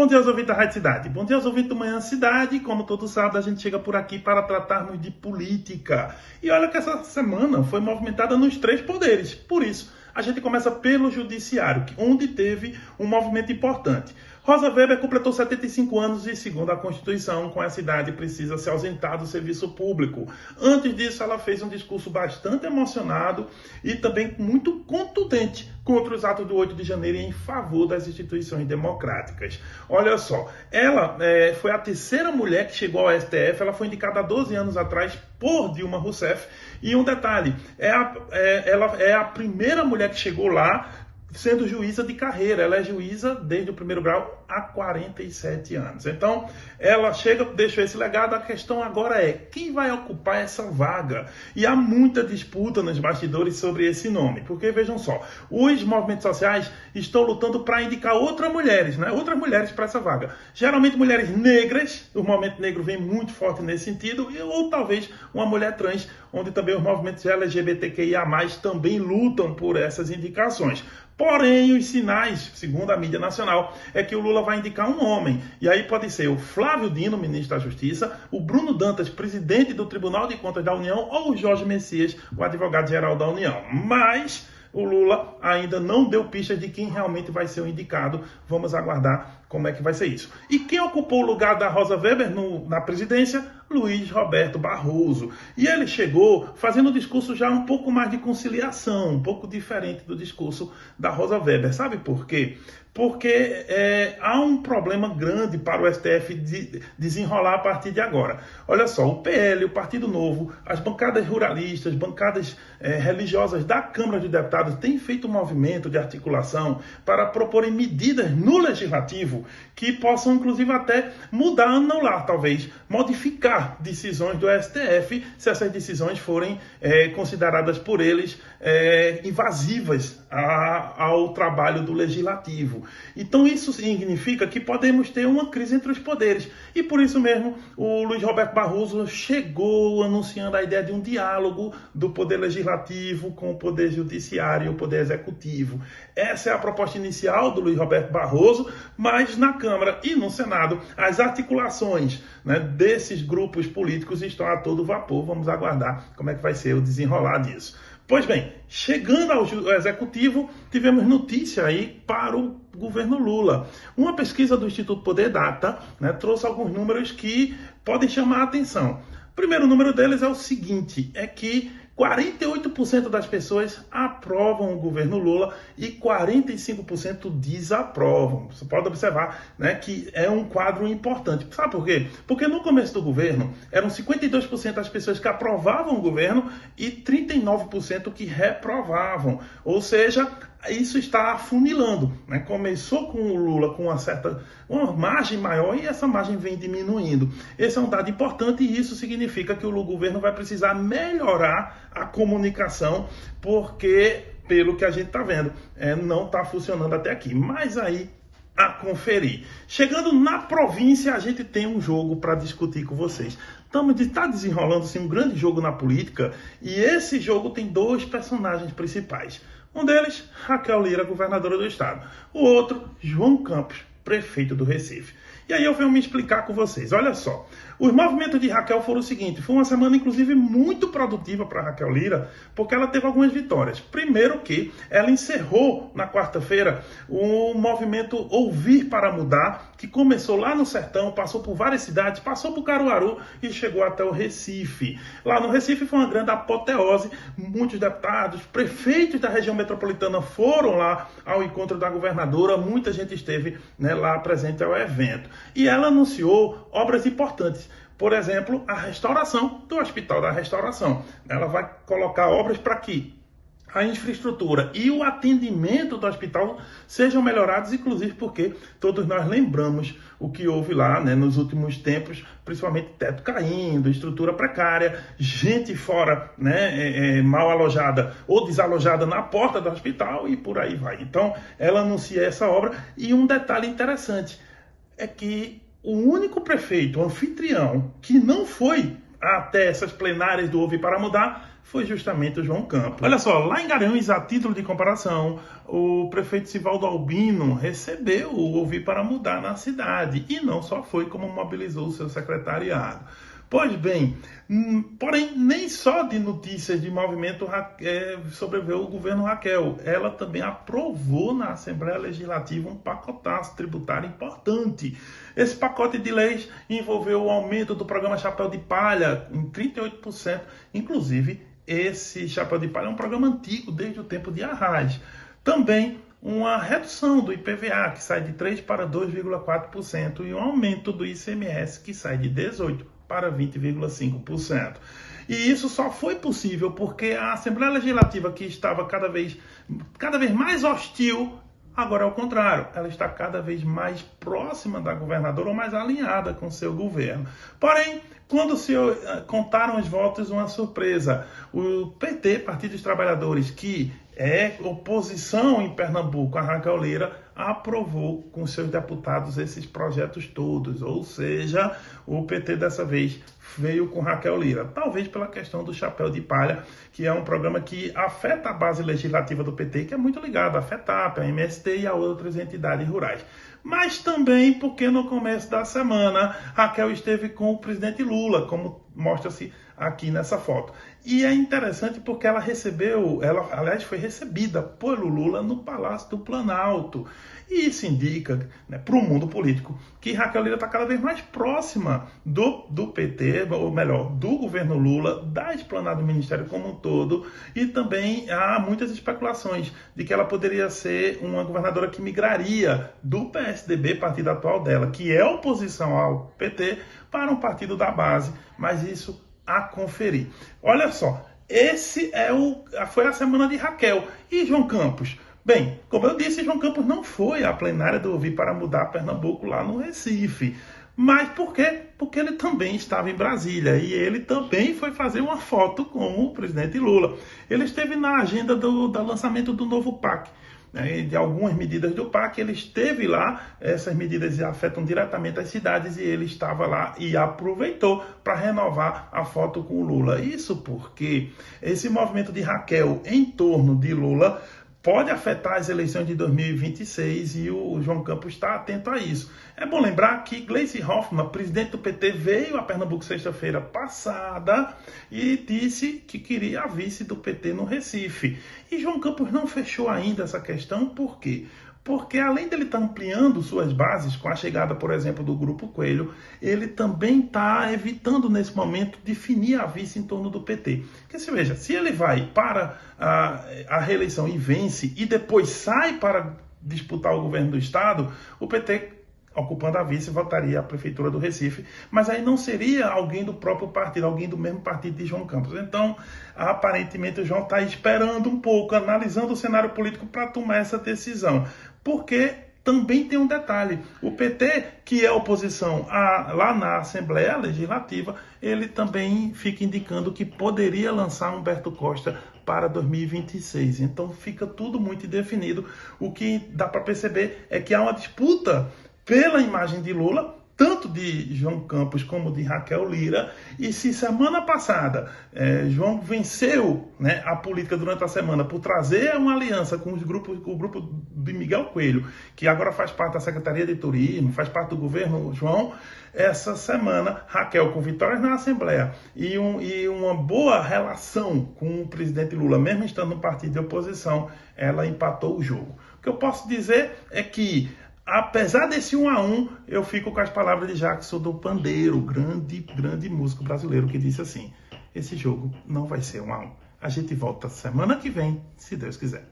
Bom dia aos ouvintes da Rádio Cidade. Bom dia aos ouvintes do Manhã Cidade. Como todos sabem, a gente chega por aqui para tratarmos de política. E olha que essa semana foi movimentada nos três poderes. Por isso, a gente começa pelo Judiciário, onde teve um movimento importante. Rosa Weber completou 75 anos e, segundo a Constituição, com essa idade precisa se ausentar do serviço público. Antes disso, ela fez um discurso bastante emocionado e também muito contundente contra os atos do 8 de janeiro e em favor das instituições democráticas. Olha só, ela foi a terceira mulher que chegou ao STF, ela foi indicada há 12 anos atrás por Dilma Rousseff. E um detalhe, ela é a primeira mulher que chegou lá sendo juíza de carreira. Ela é juíza desde o primeiro grau há 47 anos. Então, ela chega, deixou esse legado. A questão agora é, quem vai ocupar essa vaga? E há muita disputa nos bastidores sobre esse nome. Porque, vejam só, os movimentos sociais estão lutando para indicar outras mulheres para essa vaga. Geralmente mulheres negras, o movimento negro vem muito forte nesse sentido, ou talvez uma mulher trans, onde também os movimentos LGBTQIA+, também lutam por essas indicações. Porém, os sinais, segundo a mídia nacional, é que o Lula vai indicar um homem. E aí pode ser o Flávio Dino, ministro da Justiça, o Bruno Dantas, presidente do Tribunal de Contas da União, ou o Jorge Messias, o advogado-geral da União. Mas o Lula ainda não deu pistas de quem realmente vai ser o indicado. Vamos aguardar como é que vai ser isso. E quem ocupou o lugar da Rosa Weber na presidência? Luiz Roberto Barroso. E ele chegou fazendo um discurso já um pouco mais de conciliação, um pouco diferente do discurso da Rosa Weber. Sabe por quê? Porque há um problema grande para o STF desenrolar a partir de agora. Olha só, o PL, o Partido Novo, as bancadas ruralistas, bancadas religiosas da Câmara de Deputados têm feito um movimento de articulação para proporem medidas no Legislativo que possam, inclusive, até mudar, anular, talvez, modificar decisões do STF, se essas decisões forem consideradas por eles invasivas ao trabalho do Legislativo. Então isso significa que podemos ter uma crise entre os poderes. E por isso mesmo o Luiz Roberto Barroso chegou anunciando a ideia de um diálogo do Poder Legislativo com o Poder Judiciário e o Poder Executivo. Essa é a proposta inicial do Luiz Roberto Barroso, mas na Câmara e no Senado as articulações, desses grupos políticos estão a todo vapor. Vamos aguardar como é que vai ser o desenrolar disso. Pois bem, chegando ao Executivo, tivemos notícia aí para o governo Lula. Uma pesquisa do Instituto Poder Data trouxe alguns números que podem chamar a atenção. O primeiro número deles é o seguinte, é que 48% das pessoas aprovam o governo Lula e 45% desaprovam. Você pode observar que é um quadro importante. Sabe por quê? Porque no começo do governo, eram 52% das pessoas que aprovavam o governo e 39% que reprovavam. Ou seja, isso está afunilando. Começou com o Lula com uma margem maior e essa margem vem diminuindo. Esse é um dado importante e isso significa que o governo vai precisar melhorar a comunicação, porque, pelo que a gente está vendo, não está funcionando até aqui. Mas aí, a conferir. Chegando na província, a gente tem um jogo para discutir com vocês. Está desenrolando um grande jogo na política e esse jogo tem dois personagens principais. Um deles, Raquel Lira, governadora do estado. O outro, João Campos, prefeito do Recife. E aí eu venho me explicar com vocês. Olha só, os movimentos de Raquel foram o seguinte, foi uma semana inclusive muito produtiva para Raquel Lira, porque ela teve algumas vitórias. Primeiro que ela encerrou na quarta-feira o movimento Ouvir para Mudar, que começou lá no Sertão, passou por várias cidades, passou por Caruaru e chegou até o Recife. Lá no Recife foi uma grande apoteose, muitos deputados, prefeitos da região metropolitana foram lá ao encontro da governadora, muita gente esteve lá presente ao evento. E ela anunciou obras importantes. Por exemplo, a restauração do Hospital da Restauração. Ela vai colocar obras para que a infraestrutura e o atendimento do hospital sejam melhorados, inclusive porque todos nós lembramos o que houve lá nos últimos tempos, principalmente teto caindo, estrutura precária, gente fora mal alojada ou desalojada na porta do hospital e por aí vai. Então, ela anuncia essa obra e um detalhe interessante é que o único prefeito, anfitrião, que não foi até essas plenárias do Ouvir para Mudar foi justamente o João Campos. Olha só, lá em Garanhuns, a título de comparação, o prefeito Sivaldo Albino recebeu o Ouvir para Mudar na cidade e não só foi, como mobilizou o seu secretariado. Pois bem, porém, nem só de notícias de movimento sobreviveu o governo Raquel. Ela também aprovou na Assembleia Legislativa um pacotaço tributário importante. Esse pacote de leis envolveu o aumento do programa Chapéu de Palha em 38%. Inclusive, esse Chapéu de Palha é um programa antigo, desde o tempo de Arraes. Também uma redução do IPVA, que sai de 3% para 2,4%, e um aumento do ICMS, que sai de 18% para 20,5%. E isso só foi possível porque a Assembleia Legislativa, que estava cada vez mais hostil, agora é o contrário. Ela está cada vez mais próxima da governadora ou mais alinhada com seu governo. Porém, quando se contaram os votos, uma surpresa. O PT, Partido dos Trabalhadores, que é oposição em Pernambuco, a Raquel Lira, aprovou com seus deputados esses projetos todos. Ou seja, o PT dessa vez veio com Raquel Lira. Talvez pela questão do Chapéu de Palha, que é um programa que afeta a base legislativa do PT, que é muito ligado à FETAP, à MST e a outras entidades rurais. Mas também porque no começo da semana Raquel esteve com o presidente Lula, como mostra-se aqui nessa foto. E é interessante porque ela aliás, foi recebida pelo Lula no Palácio do Planalto. E isso indica, né, para o mundo político que Raquel Lira está cada vez mais próxima do PT, ou melhor, do governo Lula, da esplanada do Ministério como um todo, e também há muitas especulações de que ela poderia ser uma governadora que migraria do PSDB, partido atual dela, que é oposição ao PT, para um partido da base, mas isso a conferir. Olha só, foi a semana de Raquel. E João Campos? Bem, como eu disse, João Campos não foi à plenária do Ouvir para Mudar Pernambuco lá no Recife. Mas por quê? Porque ele também estava em Brasília e ele também foi fazer uma foto com o presidente Lula. Ele esteve na agenda do lançamento do novo PAC, né, de algumas medidas do PAC. Ele esteve lá, essas medidas afetam diretamente as cidades e ele estava lá e aproveitou para renovar a foto com o Lula. Isso porque esse movimento de Raquel em torno de Lula pode afetar as eleições de 2026 e o João Campos está atento a isso. É bom lembrar que Gleisi Hoffmann, presidente do PT, veio a Pernambuco sexta-feira passada e disse que queria a vice do PT no Recife. E João Campos não fechou ainda essa questão, por quê? Porque além dele estar ampliando suas bases com a chegada, por exemplo, do Grupo Coelho, ele também está evitando, nesse momento, definir a vice em torno do PT. Porque se veja, se ele vai para a reeleição e vence, e depois sai para disputar o governo do Estado, o PT, ocupando a vice, votaria a Prefeitura do Recife, mas aí não seria alguém do próprio partido, alguém do mesmo partido de João Campos. Então, aparentemente, o João está esperando um pouco, analisando o cenário político para tomar essa decisão. Porque também tem um detalhe, o PT, que é oposição lá na Assembleia Legislativa, ele também fica indicando que poderia lançar Humberto Costa para 2026. Então fica tudo muito indefinido. O que dá para perceber é que há uma disputa pela imagem de Lula, tanto de João Campos como de Raquel Lira, e se semana passada João venceu, né, a política durante a semana por trazer uma aliança com o grupo de Miguel Coelho, que agora faz parte da Secretaria de Turismo, faz parte do governo João, essa semana Raquel, com vitórias na Assembleia e uma boa relação com o presidente Lula, mesmo estando no partido de oposição, ela empatou o jogo. O que eu posso dizer é que, apesar desse 1-1, eu fico com as palavras de Jackson do Pandeiro, grande músico brasileiro, que disse assim: esse jogo não vai ser 1-1. A gente volta semana que vem, se Deus quiser.